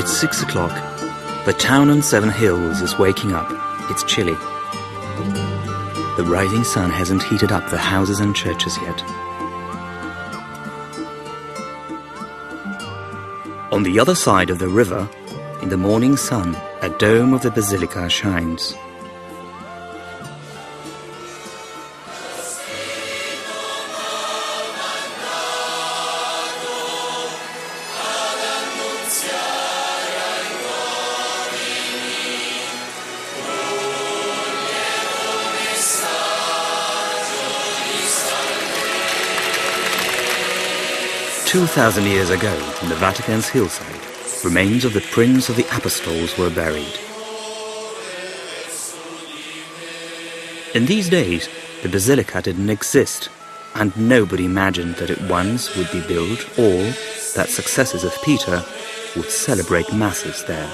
It's 6 o'clock. The town on 7 Hills is waking up. It's chilly. The rising sun hasn't heated up the houses and churches yet. On the other side of the river, in the morning sun, a dome of the basilica shines. "2,000 years ago, in the Vatican's hillside, remains of the Prince of the Apostles were buried. In these days, the basilica didn't exist, and nobody imagined that it once would be built or that successors of Peter would celebrate masses there.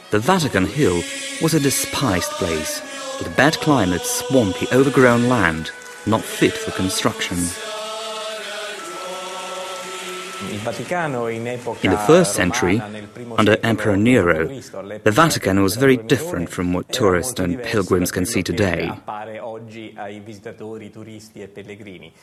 The Vatican Hill was a despised place, with bad climate, swampy, overgrown land, not fit for construction. In the 1st century, under Emperor Nero, the Vatican was very different from what tourists and pilgrims can see today.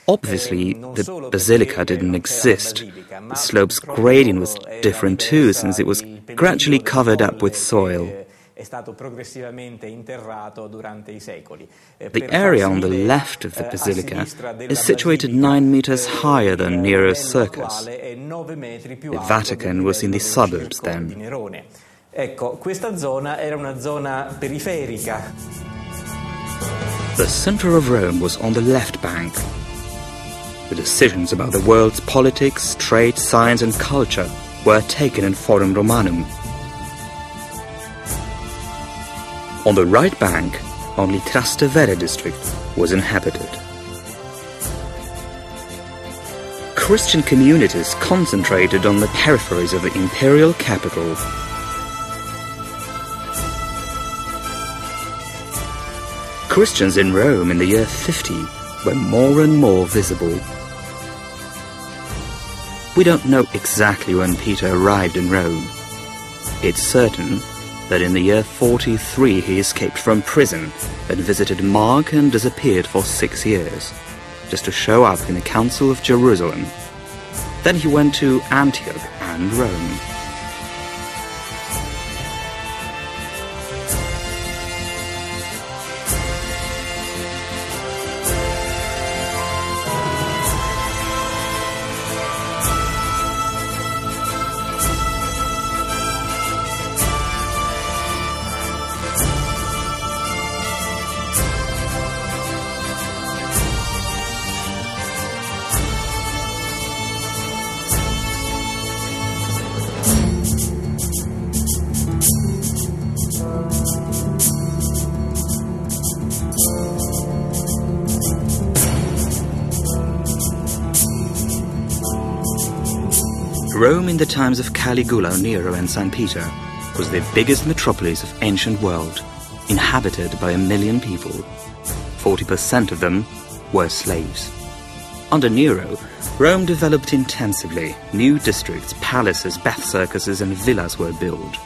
Obviously, the basilica didn't exist. The slope's gradient was different too, since it was gradually covered up with soil. The area on the left of the basilica is situated 9 meters higher than Nero's circus. The Vatican was in the suburbs then. The center of Rome was on the left bank. The decisions about the world's politics, trade, science and culture were taken in Forum Romanum. On the right bank, only Trastevere district was inhabited. Christian communities concentrated on the peripheries of the imperial capital. Christians in Rome in the year 50 were more and more visible. We don't know exactly when Peter arrived in Rome. It's certain that in the year 43 he escaped from prison and visited Mark and disappeared for 6 years, just to show up in the Council of Jerusalem. Then he went to Antioch and Rome. Rome in the times of Caligula, Nero and St. Peter was the biggest metropolis of ancient world, inhabited by 1 million people. 40% of them were slaves. Under Nero, Rome developed intensively. New districts, palaces, bath circuses and villas were built.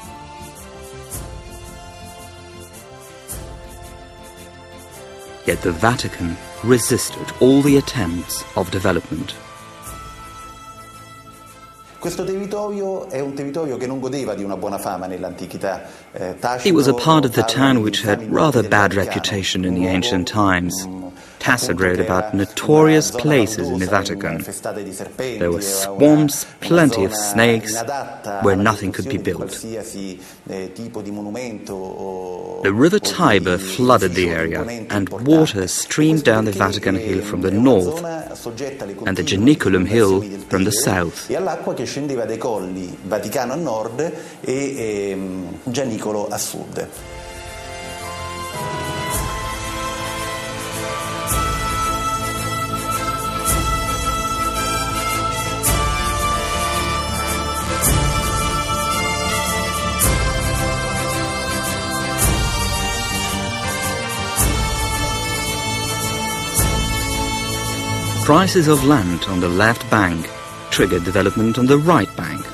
Yet the Vatican resisted all the attempts of development. It was a part of the town which had rather bad reputation in the ancient times. Tacit wrote about notorious places in the Vatican. There were swamps, plenty of snakes, where nothing could be built. The river Tiber flooded the area, and water streamed down the Vatican Hill from the north, and the Janiculum Hill from the south. Prices of land on the left bank triggered development on the right bank.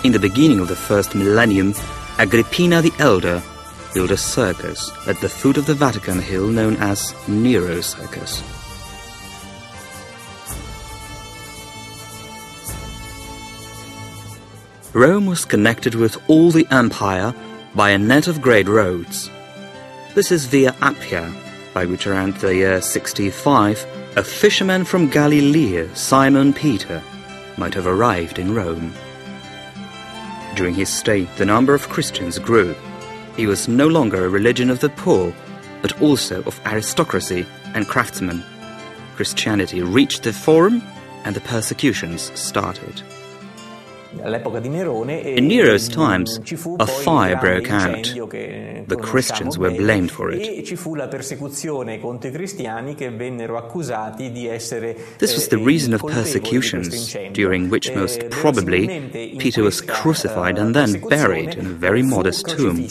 In the beginning of the first millennium, Agrippina the Elder built a circus at the foot of the Vatican hill known as Nero's Circus. Rome was connected with all the empire by a net of great roads. This is Via Appia, by which around the year 65 a fisherman from Galilee, Simon Peter, might have arrived in Rome. During his stay, the number of Christians grew. He was no longer a religion of the poor, but also of aristocracy and craftsmen. Christianity reached the Forum, and the persecutions started. In Nero's times, a fire broke out. The Christians were blamed for it. This was the reason of persecutions, during which most probably Peter was crucified and then buried in a very modest tomb.